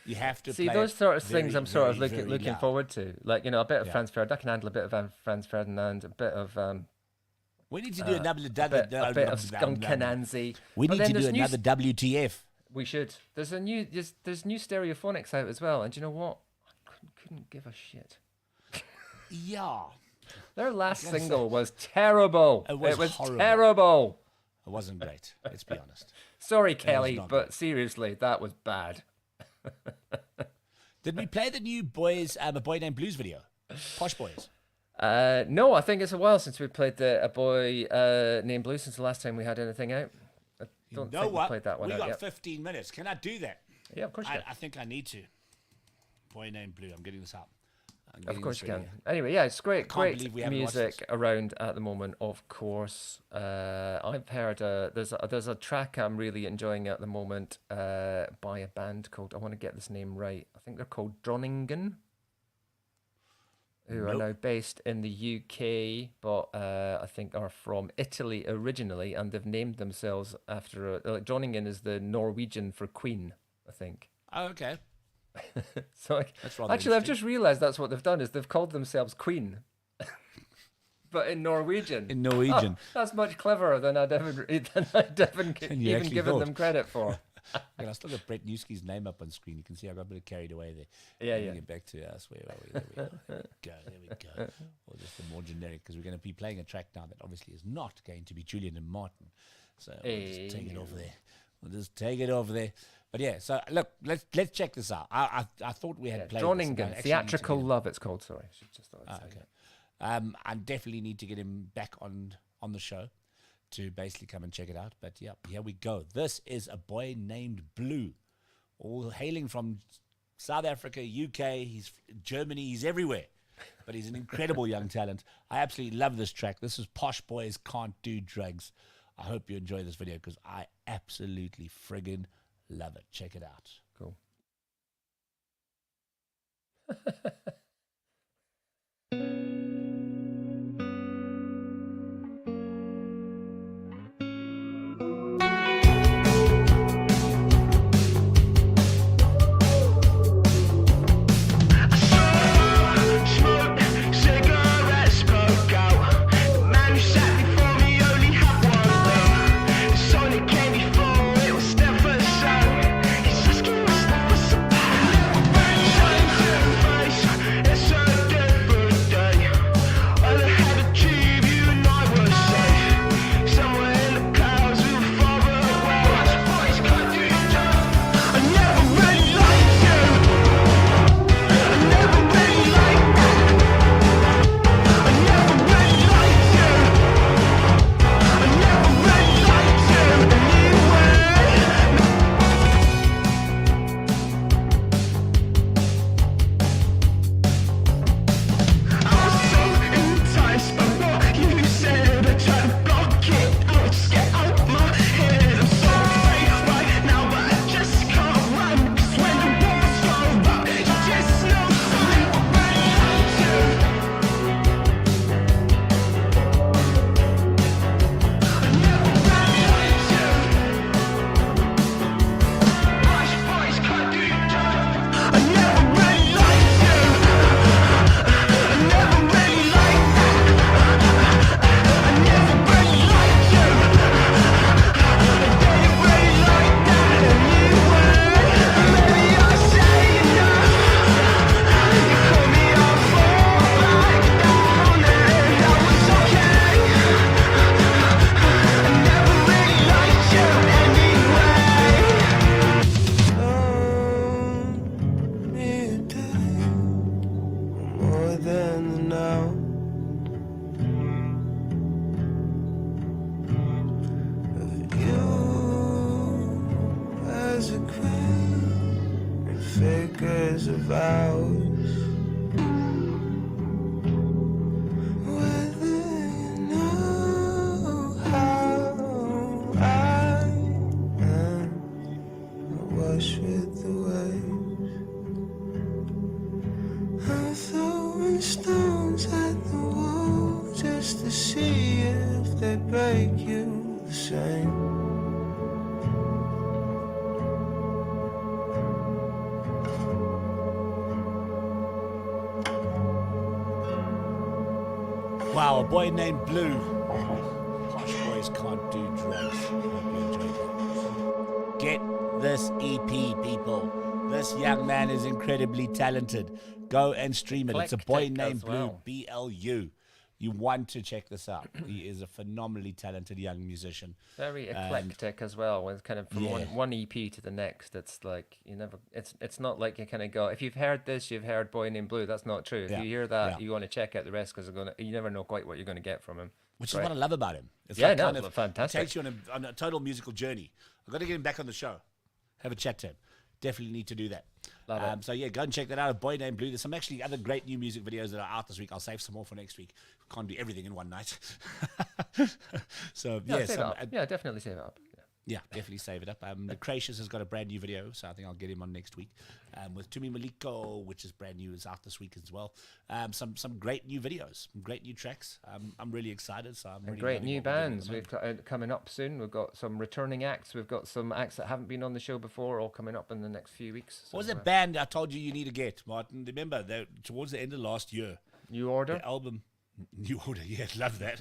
You have to see play those sort of things. very, I'm sort of very looking loud. forward to, like, a bit of Franz Ferdinand. I can handle a bit of Franz Ferdinand, a bit of. We need to do another a bit of Skunk and Nancy. We need to do another WTF. We should. There's new stereophonics out as well, and you know what? I couldn't give a shit. Yeah. Their last single was terrible. It was horrible. Terrible. It wasn't great. Let's be honest. Sorry, Kelly, but great. Seriously, that was bad. Did we play the new Boys, A Boy Named Blues video? Posh Boys. No, I think it's a while since we played A Boy Named Blues since the last time we had anything out. I don't think we played that one we out got yet. 15 minutes. Can I do that? Yeah, of course you can. I think I need to. Boy Named Blue. I'm getting this out. Of course you can. Anyway, yeah, it's great music this. around at the moment, of course. I've heard there's a track I'm really enjoying at the moment by a band called, I want to get this name right, I think they're called Groningen, who are now based in the UK, but I think are from Italy originally, and they've named themselves after, Groningen is the Norwegian for Queen, I think. Oh, okay. So actually, I've just realised that's what they've done, is they've called themselves Queen, but in Norwegian. In Norwegian. Oh, that's much cleverer than I'd ever even given them credit for. And I still got Brett Newski's name up on screen. You can see I got a bit carried away there. Yeah. Get back to us. There we go. Or just the more generic, because we're going to be playing a track now that obviously is not going to be Julian and Martin. So we'll just take it over there. But yeah, so look, let's check this out. I thought we had played Groningen, Theatrical Love, it's called. Sorry, I should just thought I'd say that. I definitely need to get him back on the show to basically come and check it out. But yeah, here we go. This is A Boy Named Blue, all hailing from South Africa, UK, he's Germany, he's everywhere. But he's an incredible young talent. I absolutely love this track. This is Posh Boys Can't Do Drugs. I hope you enjoy this video, because I absolutely friggin' love it. Check it out. Cool. figures of ours. Whether you know how I am, I wash with the waves. I'm throwing stones at the wall just to see if they break you the same. Wow, A Boy Named Blue. Posh Boys Can't Do Drugs. Hope you enjoyed that. Get this EP, people. This young man is incredibly talented. Go and stream it. It's A Boy Named Blue, BLU. You want to check this out. He is a phenomenally talented young musician. Very eclectic as well. With kind of from one EP to the next, it's like you never. It's not like you kind of go. If you've heard this, you've heard Boy Named Blue. That's not true. If you hear that, you want to check out the rest because you never know quite what you're going to get from him. Which is what I love about him. It's like kind of fantastic. Takes you on a total musical journey. I've got to get him back on the show. Have a chat to him. Definitely need to do that. Love it. So yeah, go and check that out. A Boy Named Blue. There's some actually other great new music videos that are out this week. I'll save some more for next week. Can't do everything in one night. So Yeah, yeah, save it up. Yeah, definitely save it up. yeah, definitely save it up. The Gracious has got a brand new video, so I think I'll get him on next week. With Tumi Maliko, which is brand new, is out this week as well. Some great new videos, some great new tracks. I'm really excited. So I'm And really great loving new what we're doing at bands the we've moment. got coming up soon. We've got some returning acts. We've got some acts that haven't been on the show before, all coming up in the next few weeks. What was So, that band I told you need to get, Martin? Remember, towards the end of last year, New Order. the album. New Order, yeah, love that.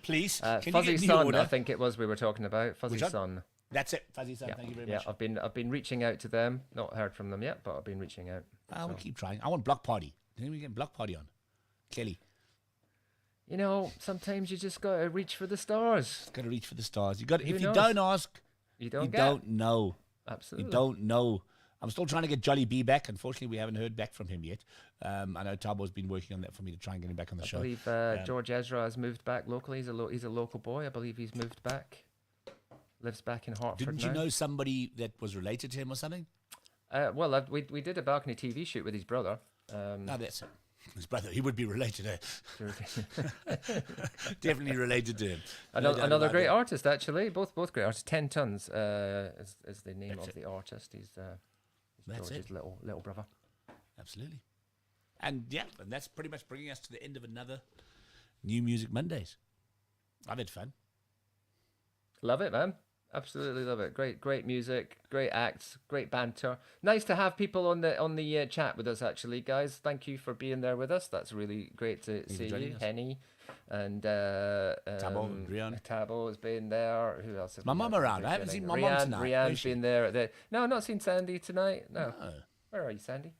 Please, can Fuzzy you get New Sun, Order? I think it was we were talking about. Fuzzy Which one? Sun. That's it, Fuzzy Sun. Yeah, Thank you very yeah. much. I've been reaching out to them. Not heard from them yet, but I've been reaching out. We'll keep trying. I want Block Party. Then we get Block Party on. Kelly, You know, sometimes you just gotta reach for the stars. got to reach for the stars. You got. Who If you knows? don't ask, You don't you get. don't know. Absolutely. You don't know. I'm still trying to get Jolly B back. Unfortunately, we haven't heard back from him yet. I know Tabo's been working on that for me to try and get him back on the I show. believe George Ezra has moved back locally. He's a local boy. I believe he's moved back. Lives back in Hartford Didn't now. you know somebody that was related to him or something? Well, we did a balcony TV shoot with his brother. No, that's it. His brother. He would be related. Definitely related to him. No doubt Another about great that. artist, actually. Both great artists. 10 Tons is the name That's of it. the artist. He's That's George's it. little brother. Absolutely. And yeah, and that's pretty much bringing us to the end of another New Music Mondays. I've had fun. Love it, man. Absolutely love it. Great music, great acts, great banter. Nice to have people on the chat with us, actually, guys. Thank you for being there with us. That's really great to see joining you, us. Henny, and Tabo, Rian. Tabo has been there. Who else? Have My we mum had around. I haven't joining? seen my mum tonight. Where Rianne's is she? been there. No, I've not seen Sandy tonight. No. Oh. Where are you, Sandy?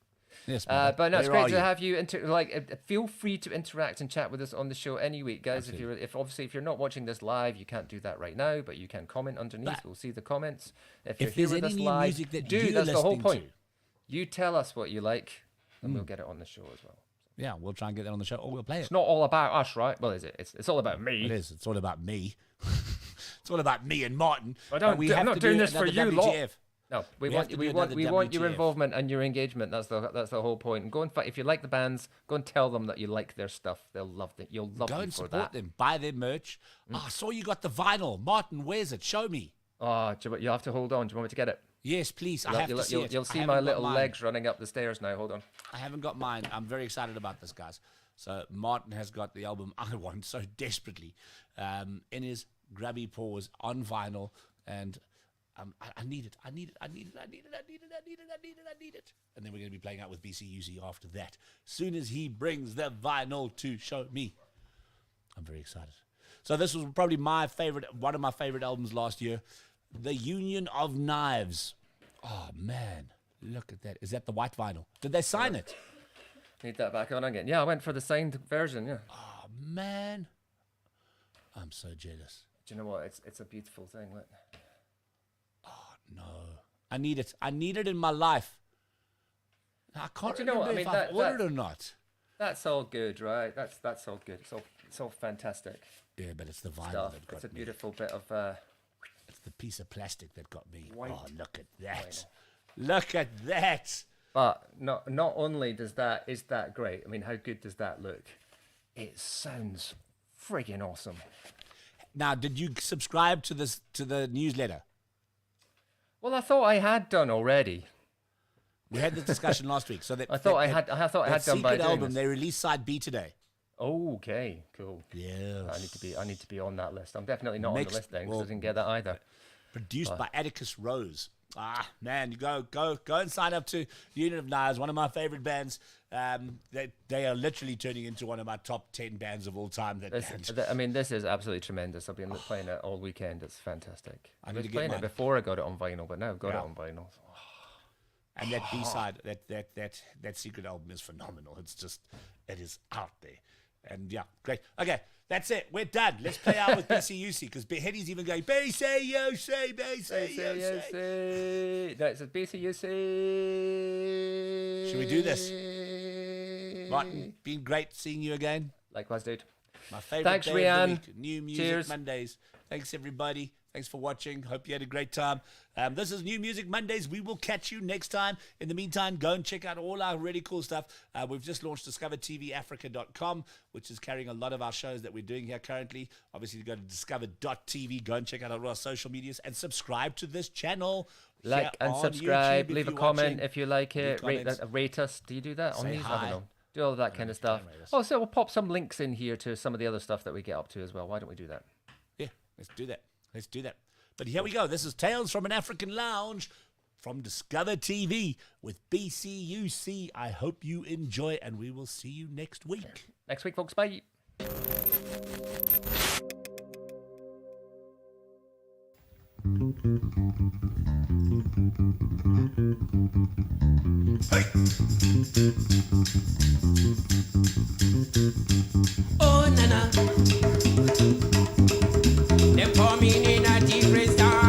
Yes, mother. But no, it's Where great are to you? have you. Feel free to interact and chat with us on the show any week, guys. If you're not watching this live, you can't do that right now, but you can comment underneath. But We'll see the comments. If if you're there's here with any us new live, music that dude, you're that's the whole listening point. to. You tell us what you like, and we'll get it on the show as well. Yeah, we'll try and get that on the show, or we'll play it. It's not all about us, right? Well, is it? It's all about me. It is. It's all about me. It's all about me and Martin. I don't- But we I'm have not to doing do this for another you lot. WTF. No, We we have want to we do want another your WTF. involvement and your engagement. That's the whole point. And go and if you like the bands, go and tell them that you like their stuff. They'll love it. You'll love Go them and for support that. them. Buy their merch. Oh, I saw you got the vinyl. Martin, where's it? Show me. Oh, you'll have to hold on. Do you want me to get it? Yes, please. I You'll, have you'll, to see you'll, it. you'll I see haven't my got little mine. legs running up the stairs now. Hold on. I haven't got mine. I'm very excited about this, guys. So Martin has got the album I want so desperately in his grubby paws on vinyl, and I need it. I need it. I need it. I need it. I need it. I need it. I need it. I need it. And then we're going to be playing out with BCUC after that. Soon as he brings the vinyl to show me, I'm very excited. So this was probably one of my favorite albums last year, The Union of Knives. Oh man, look at that. Is that the white vinyl? Did they sign it? Need that back on again. Yeah, I went for the signed version. Yeah. Oh man, I'm so jealous. Do you know what? It's a beautiful thing. Look. No, I need it. I need it in my life. I can't Do you know remember what? I if mean, I've ordered or not. That's all good, right? That's all good. It's all fantastic Yeah, but it's the vinyl stuff. that got It's a me. beautiful bit of. It's the piece of plastic that got me. White Oh, look at that! Look at that! But not only is that great. I mean, how good does that look? It sounds friggin' awesome. Now, did you subscribe to the newsletter? Well, I thought I had done already. We had this discussion last week. So that I thought I that- had done by secret doing album. this. They released side B today. Okay, cool. Yeah. I need to be on that list. I'm definitely not on Mixed- the list then because well, I didn't get that either. Produced by Atticus Rose. Ah, man, you go and sign up to Union of Knives, one of my favorite bands. They are literally turning into one of my top 10 bands of all time. I mean, this is absolutely tremendous. I've been playing it all weekend. It's fantastic. I need was to get playing mine. it before I got it on vinyl, but now I've got Yeah. it on vinyl. And that B-side, that secret album is phenomenal. It is out there. And yeah, great. Okay, that's it. We're done. Let's play out with BCUC because Hetty's even going, BCUC, BCUC. That's a BCUC. Should we do this? Martin, been great seeing you again. Likewise, dude. My favorite Thanks, day Rianne. of the week. New Music Cheers. Mondays. Thanks, everybody. Thanks for watching. Hope you had a great time. This is New Music Mondays. We will catch you next time. In the meantime, go and check out all our really cool stuff. We've just launched DiscoverTVAfrica.com, which is carrying a lot of our shows that we're doing here currently. Obviously, go to Discover.tv. Go and check out all our social medias and subscribe to this channel. Like and subscribe. Leave a comment if you like it. Rate us. Do you do that on these? I don't know. Do all of that kind of stuff. So we'll pop some links in here to some of the other stuff that we get up to as well. Why don't we do that? Yeah, let's do that. Let's do that. But here we go. This is Tales from an African Lounge from Discover TV with BCUC. I hope you enjoy, and we will see you next week. Next week, folks. Bye. Oh, Nana. Them coming in a different style.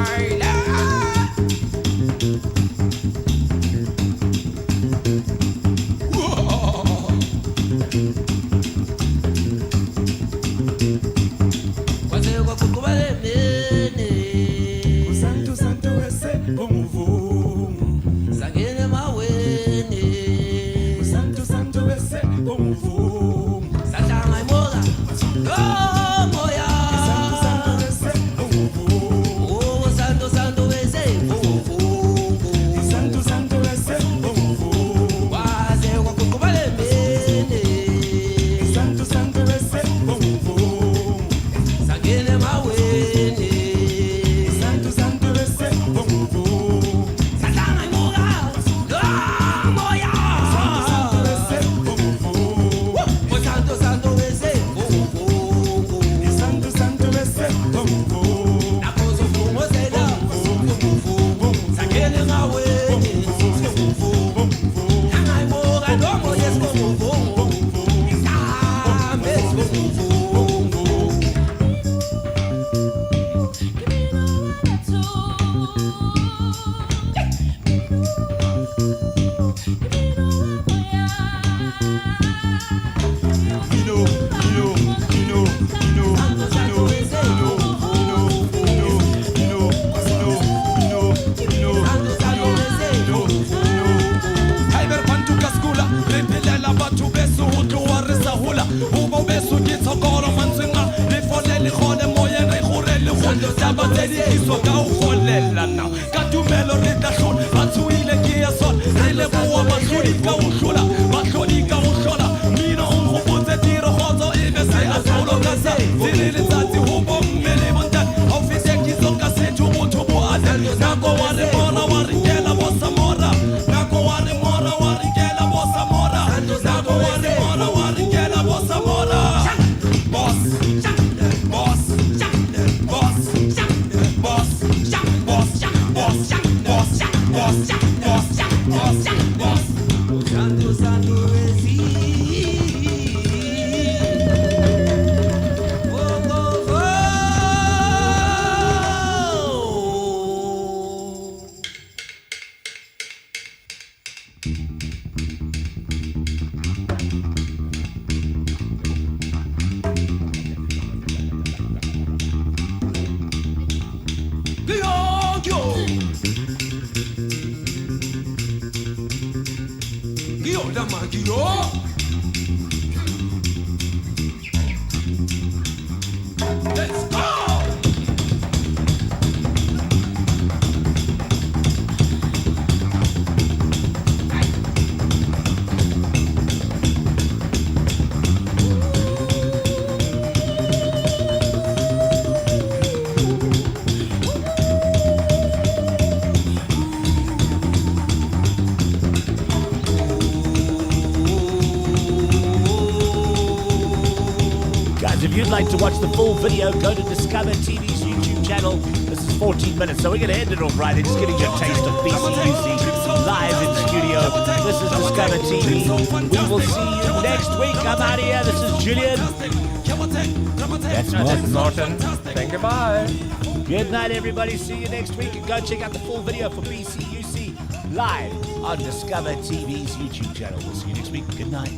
If you'd like to watch the full video, go to Discover TV's YouTube channel. This is 14 minutes, so we're going to end it off right. Just getting you a taste of BCUC live in studio. This is Discover TV. We will see you next week. I'm out of here. This is Julian. That's Martin. Thank you. Bye. Good night, everybody. See you next week. And go check out the full video for BCUC live on Discover TV's YouTube channel. We'll see you next week. Good night.